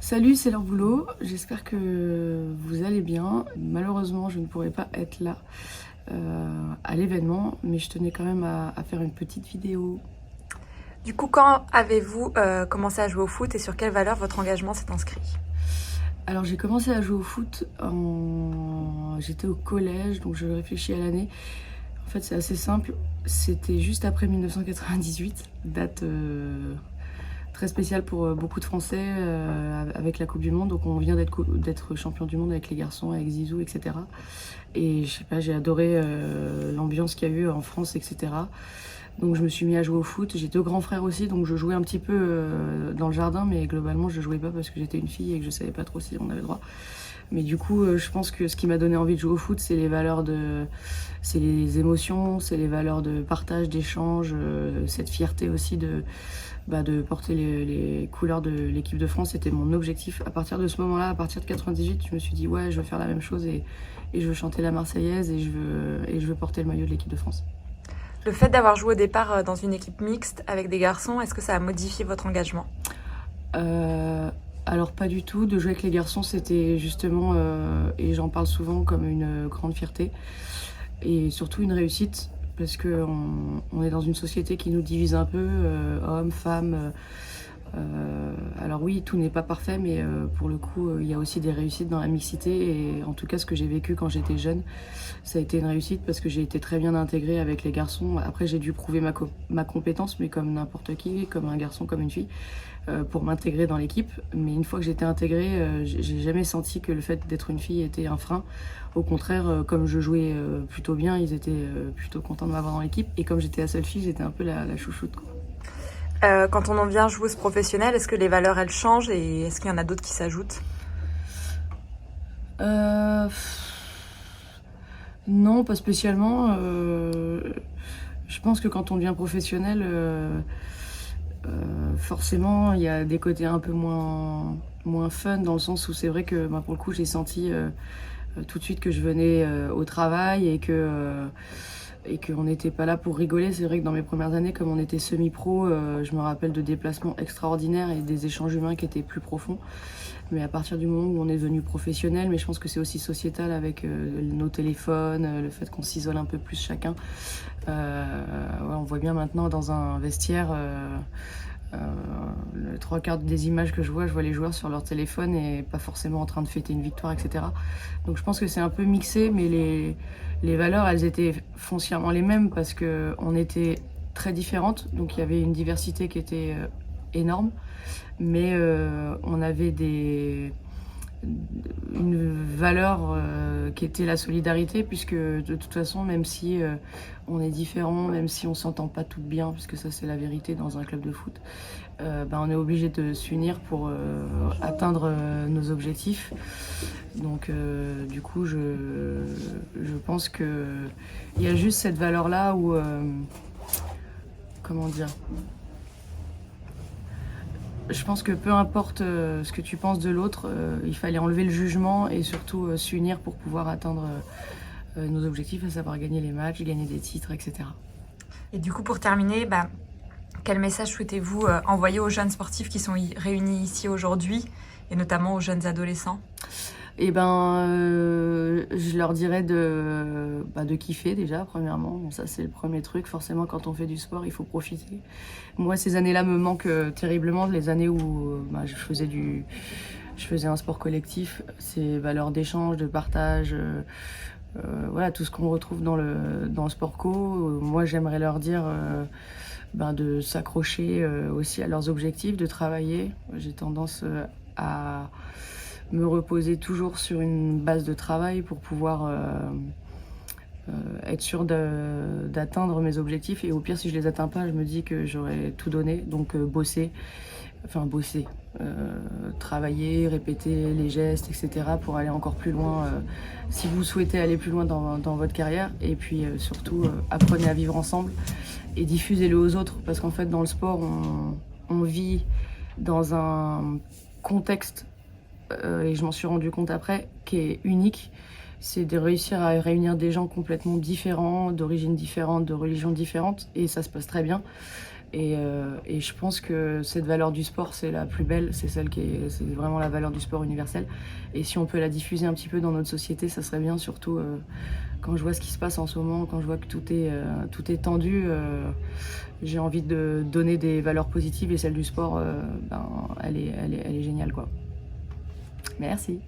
Salut, c'est Laure Boulot. J'espère que vous allez bien. Malheureusement, je ne pourrai pas être là à l'événement, mais je tenais quand même à faire une petite vidéo. Du coup, quand avez-vous commencé à jouer au foot et sur quelle valeur votre engagement s'est inscrit? Alors, j'ai commencé à jouer au foot j'étais au collège, donc je réfléchis à l'année. En fait, c'est assez simple. C'était juste après 1998, date très spéciale pour beaucoup de Français avec la Coupe du Monde. Donc, on vient d'être champion du monde avec les garçons, avec Zizou, etc. Et je sais pas, j'ai adoré l'ambiance qu'il y a eu en France, etc. Donc je me suis mis à jouer au foot. J'ai deux grands frères aussi, donc je jouais un petit peu dans le jardin, mais globalement je jouais pas parce que j'étais une fille et que je savais pas trop si on avait le droit. Mais du coup, je pense que ce qui m'a donné envie de jouer au foot, c'est les valeurs c'est les émotions, c'est les valeurs de partage, d'échange, cette fierté aussi de porter les couleurs de l'équipe de France. C'était mon objectif. À partir de ce moment-là, à partir de 98, je me suis dit ouais, je veux faire la même chose et je veux chanter la Marseillaise et je veux porter le maillot de l'équipe de France. Le fait d'avoir joué au départ dans une équipe mixte avec des garçons, est-ce que ça a modifié votre engagement? Euh, alors pas du tout, de jouer avec les garçons c'était justement, et j'en parle souvent comme une grande fierté, et surtout une réussite, parce qu'on est dans une société qui nous divise un peu, hommes, femmes. Alors oui, tout n'est pas parfait, mais pour le coup, il y a aussi des réussites dans la mixité, et en tout cas ce que j'ai vécu quand j'étais jeune, ça a été une réussite parce que j'ai été très bien intégrée avec les garçons. Après j'ai dû prouver ma compétence, mais comme n'importe qui, comme un garçon, comme une fille, pour m'intégrer dans l'équipe. Mais une fois que j'étais intégrée, j'ai jamais senti que le fait d'être une fille était un frein. Au contraire, comme je jouais plutôt bien, ils étaient plutôt contents de m'avoir dans l'équipe. Et comme j'étais la seule fille, j'étais un peu la chouchoute, quoi. Quand on en devient joueuse professionnelle, est-ce que les valeurs elles changent et est-ce qu'il y en a d'autres qui s'ajoutent? Euh, non, pas spécialement. Je pense que quand on devient professionnel, forcément, il y a des côtés un peu moins fun, dans le sens où c'est vrai que pour le coup, j'ai senti tout de suite que je venais au travail et qu'on n'était pas là pour rigoler. C'est vrai que dans mes premières années, comme on était semi-pro, je me rappelle de déplacements extraordinaires et des échanges humains qui étaient plus profonds. Mais à partir du moment où on est devenu professionnel, mais je pense que c'est aussi sociétal avec nos téléphones, le fait qu'on s'isole un peu plus chacun. Ouais, on voit bien maintenant dans un vestiaire, le trois quarts des images que je vois les joueurs sur leur téléphone et pas forcément en train de fêter une victoire, etc. Donc je pense que c'est un peu mixé, mais les valeurs, elles étaient foncièrement les mêmes parce qu'on était très différentes. Donc il y avait une diversité qui était énorme, mais on avait une valeur qui était la solidarité, puisque de toute façon, même si on est différent, même si on s'entend pas toutes bien, puisque ça c'est la vérité dans un club de foot, on est obligé de s'unir pour atteindre nos objectifs. Donc du coup, je pense que il y a juste cette valeur-là où, comment dire, je pense que peu importe ce que tu penses de l'autre, il fallait enlever le jugement et surtout s'unir pour pouvoir atteindre nos objectifs, à savoir gagner les matchs, gagner des titres, etc. Et du coup, pour terminer, quel message souhaitez-vous envoyer aux jeunes sportifs qui sont réunis ici aujourd'hui et notamment aux jeunes adolescents? Et je leur dirais de kiffer déjà, premièrement. Bon, ça, c'est le premier truc. Forcément, quand on fait du sport, il faut profiter. Moi, ces années-là me manquent terriblement. Les années où je faisais un sport collectif, ces valeurs d'échange, de partage, voilà, tout ce qu'on retrouve dans le sport co. Moi, j'aimerais leur dire de s'accrocher aussi à leurs objectifs, de travailler. J'ai tendance à me reposer toujours sur une base de travail pour pouvoir être sûr d'atteindre mes objectifs. Et au pire, si je les atteins pas, je me dis que j'aurais tout donné. Donc bosser, travailler, répéter les gestes, etc. pour aller encore plus loin si vous souhaitez aller plus loin dans votre carrière. Et puis surtout, apprenez à vivre ensemble et diffusez-le aux autres. Parce qu'en fait, dans le sport, on vit dans un contexte, et je m'en suis rendu compte après, qui est unique. C'est de réussir à réunir des gens complètement différents, d'origines différentes, de religions différentes, et ça se passe très bien. Et je pense que cette valeur du sport, c'est la plus belle, c'est c'est vraiment la valeur du sport universel. Et si on peut la diffuser un petit peu dans notre société, ça serait bien, surtout quand je vois ce qui se passe en ce moment, quand je vois que tout est tendu. J'ai envie de donner des valeurs positives et celle du sport, elle est géniale, quoi. Merci.